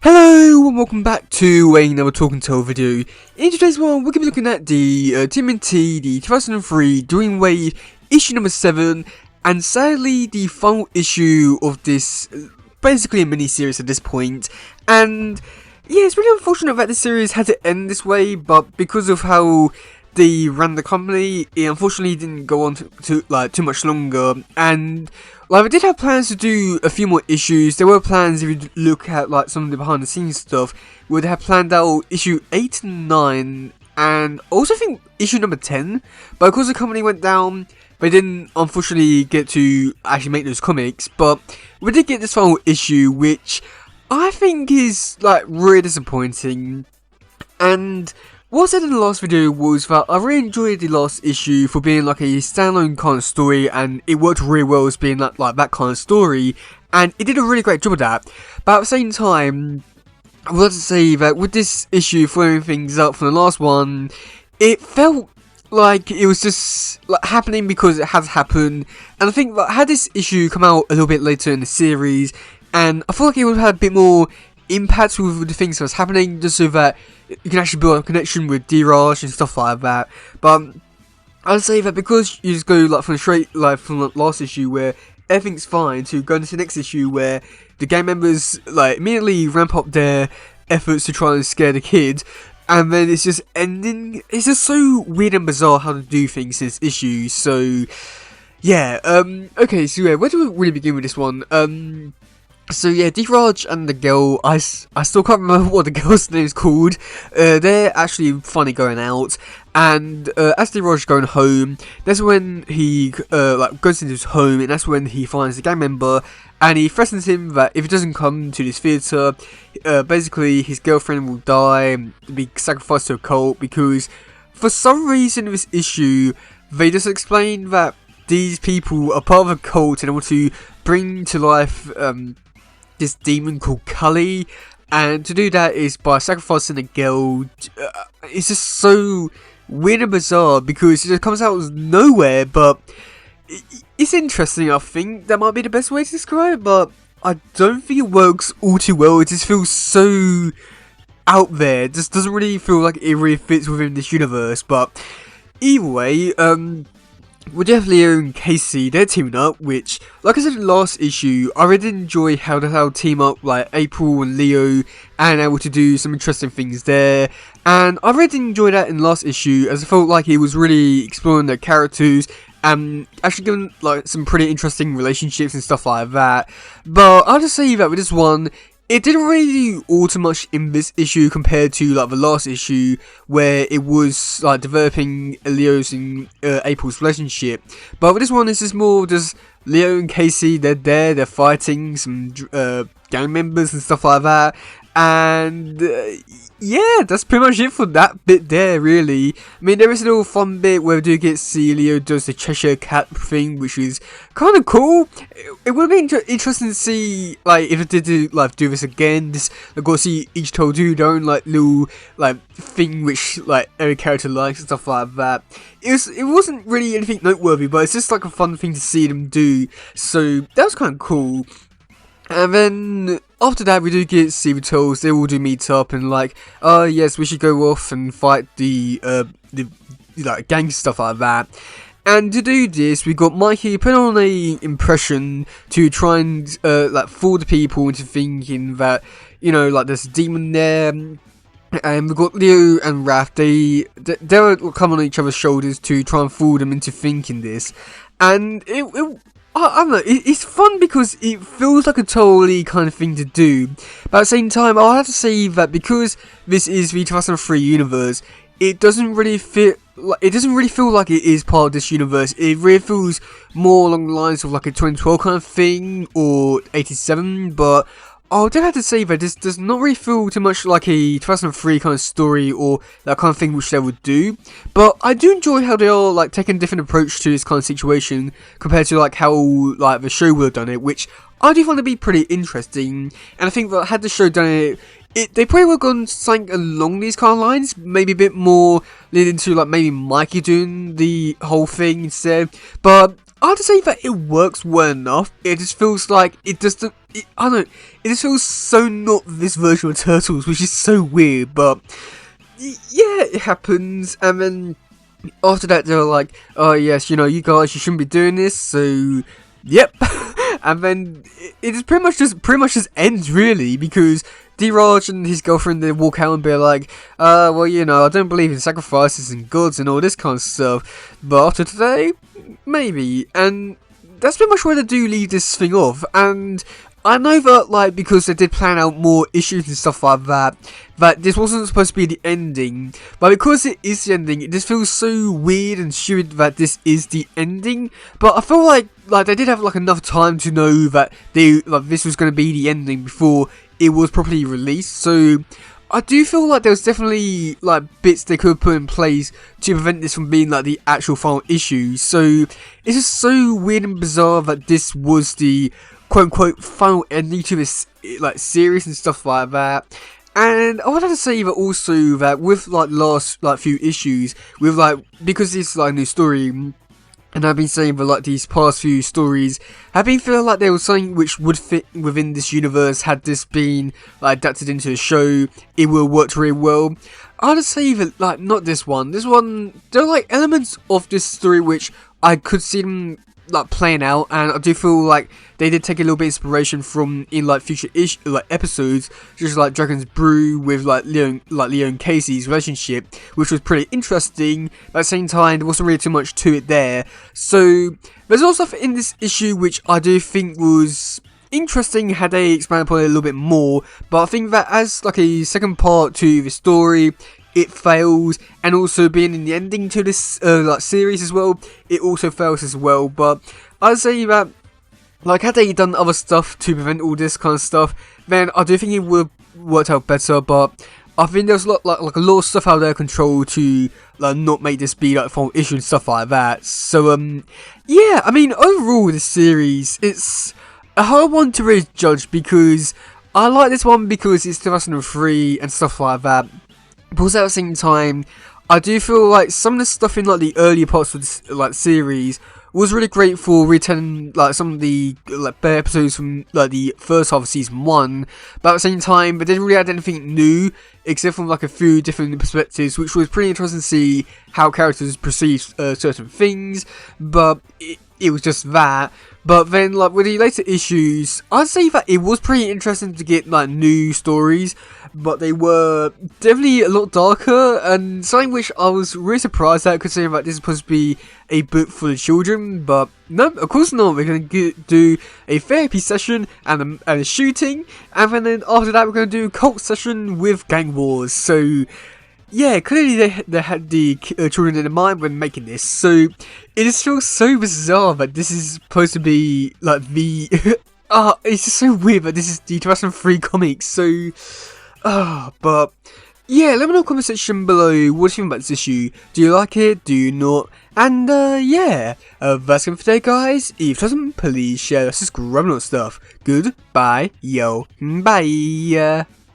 Hello and welcome back to another Talk and Tell video. In today's one, we're going to be looking at the TMNT, the 2003 dreamwave issue number 7, and sadly the final issue of this, basically a mini-series at this point. And yeah, it's really unfortunate that this series had to end this way, but because of how they ran the company, it unfortunately didn't go on to too much longer. And we did have plans to do a few more issues. There were plans, if you look at some of the behind the scenes stuff, we would have planned out issue 8 and 9, and also I think issue number 10. But because the company went down, they didn't unfortunately get to actually make those comics. But we did get this final issue, which I think is really disappointing. And what I said in the last video was that I really enjoyed the last issue for being a standalone kind of story, and it worked really well as being that kind of story, and it did a really great job of that. But at the same time, I would like to say that with this issue following things up from the last one, it felt like it was just happening because it has happened. And I think that had this issue come out a little bit later in the series, and I feel like it would have had a bit more impact with the things that was happening, just so that you can actually build a connection with D-Raj and stuff like that. But I'd say that because you just go from straight from the last issue where everything's fine to go into the next issue where the gang members immediately ramp up their efforts to try and scare the kid, and then it's just ending. It's just so weird and bizarre how to do things in this issue. So yeah, okay, so yeah, where do we really begin with this one? So yeah, D-Raj and the girl, I still can't remember what the girl's name is called. They're actually finally going out, and as D-Raj is going home, that's when he goes into his home, and that's when he finds the gang member, and he threatens him that if he doesn't come to this theatre, basically his girlfriend will die and be sacrificed to a cult, because for some reason in this issue, they just explain that these people are part of a cult and they want to bring to life this demon called Cully, and to do that is by sacrificing a girl. It's just so weird and bizarre because it just comes out of nowhere, but it's interesting. I think that might be the best way to describe it, but I don't think it works all too well. It just feels so out there. It just doesn't really feel like it really fits within this universe. But either way, with Leo and Casey, they're teaming up, which, like I said in the last issue, I really did enjoy how they'll team up April and Leo, and able to do some interesting things there. And I really did enjoy that in the last issue, as I felt like it was really exploring their characters and actually giving some pretty interesting relationships and stuff like that. But I'll just say that with this one, it didn't really do all too much in this issue compared to the last issue, where it was developing Leo's and April's relationship. But with this one, it's just more just Leo and Casey. They're fighting some gang members and stuff like that. And yeah, that's pretty much it for that bit there, really. I mean, there is a little fun bit where we do get to see Leo does the Cheshire Cat thing, which is kind of cool. It would be interesting to see, if it did do this again. Go see each told do their own little thing which every character likes and stuff like that. It wasn't really anything noteworthy, but it's just a fun thing to see them do. So that was kind of cool. And then after that, we do get to see the Turtles. They all do meet up and oh yes, we should go off and fight the gang stuff like that. And to do this, we got Mikey put on a impression to try and fool the people into thinking that there's a demon there. And we've got Leo and Raph. They'll come on each other's shoulders to try and fool them into thinking this. And I don't know, it's fun because it feels like a totally kind of thing to do, but at the same time, I'll have to say that because this is the 2003 universe, it doesn't really feel like it is part of this universe. It really feels more along the lines of a 2012 kind of thing, or 87, but I do have to say that this does not really feel too much like a 2003 kind of story or that kind of thing which they would do. But I do enjoy how they are taking a different approach to this kind of situation compared to how the show would have done it, which I do find to be pretty interesting. And I think that had the show done it, they probably would have gone something along these kind of lines, maybe a bit more leading to maybe Mikey doing the whole thing instead. But I have to say that it works well enough. It just feels like it doesn't. I don't know. It just feels so not this version of Turtles, which is so weird. But yeah, it happens. And then after that, they're like, "Oh yes, you guys, you shouldn't be doing this." So, yep. And then it is pretty much just ends really, because D-Raj and his girlfriend, they walk out and be like, well, I don't believe in sacrifices and gods and all this kind of stuff, but after today, maybe. And that's pretty much where they do leave this thing off. And I know that, like, because they did plan out more issues and stuff like that this wasn't supposed to be the ending, but because it is the ending, it just feels so weird and stupid that this is the ending. But I feel like they did have, like, enough time to know that this was going to be the ending before it was properly released. So I do feel like there was definitely, like, bits they could have put in place to prevent this from being, like, the actual final issue. So it's just so weird and bizarre that this was the quote-unquote final ending to this, like, series and stuff like that. And I wanted to say that also that with, like, last, like, few issues, with, like, because this is, like, a new story, and I've been saying that, like, these past few stories have been feeling like there was something which would fit within this universe. Had this been, like, adapted into a show, it would have worked really well. I would say that, like, not this one. This one, there are, like, elements of this story which I could see them, like, playing out, and I do feel like they did take a little bit of inspiration from in, like, future episodes, just like Dragon's Brew with, like, Leo and Casey's relationship, which was pretty interesting, but at the same time there wasn't really too much to it there. So there's also stuff in this issue which I do think was interesting had they expanded upon it a little bit more, but I think that as, like, a second part to the story, it fails, and also being in the ending to this like, series as well, it also fails as well. But I'd say that, like, had they done other stuff to prevent all this kind of stuff, then I do think it would have worked out better. But I think there's a lot, like a lot of stuff out of their control to, like, not make this be, like, final issue and stuff like that. So yeah, I mean, overall this series, it's a hard one to really judge, because I like this one because it's 2003 and stuff like that. But also at the same time, I do feel like some of the stuff in, like, the earlier parts of this, like, series was really great for retelling, like, some of the, like, better episodes from, like, the first half of season 1. But at the same time, they didn't really add anything new, except from, like, a few different perspectives, which was pretty interesting to see how characters perceive certain things. But it was just that. But then, like, with the later issues, I'd say that it was pretty interesting to get, like, new stories, but they were definitely a lot darker, and something which I was really surprised at, considering that this is supposed to be a book for the children. But no, of course not. We're going to do a therapy session and a shooting, and then after that we're going to do a cult session with gang wars. So yeah, clearly they had the children in mind when making this. So it just feels so bizarre that this is supposed to be, like, the it's just so weird that this is the 2003 comics. So but yeah, let me know in the comment section below what do you think about this issue. Do you like it? Do you not? And yeah, that's it for today, guys. If it doesn't, please share, subscribe and all that stuff. Goodbye, yo, bye.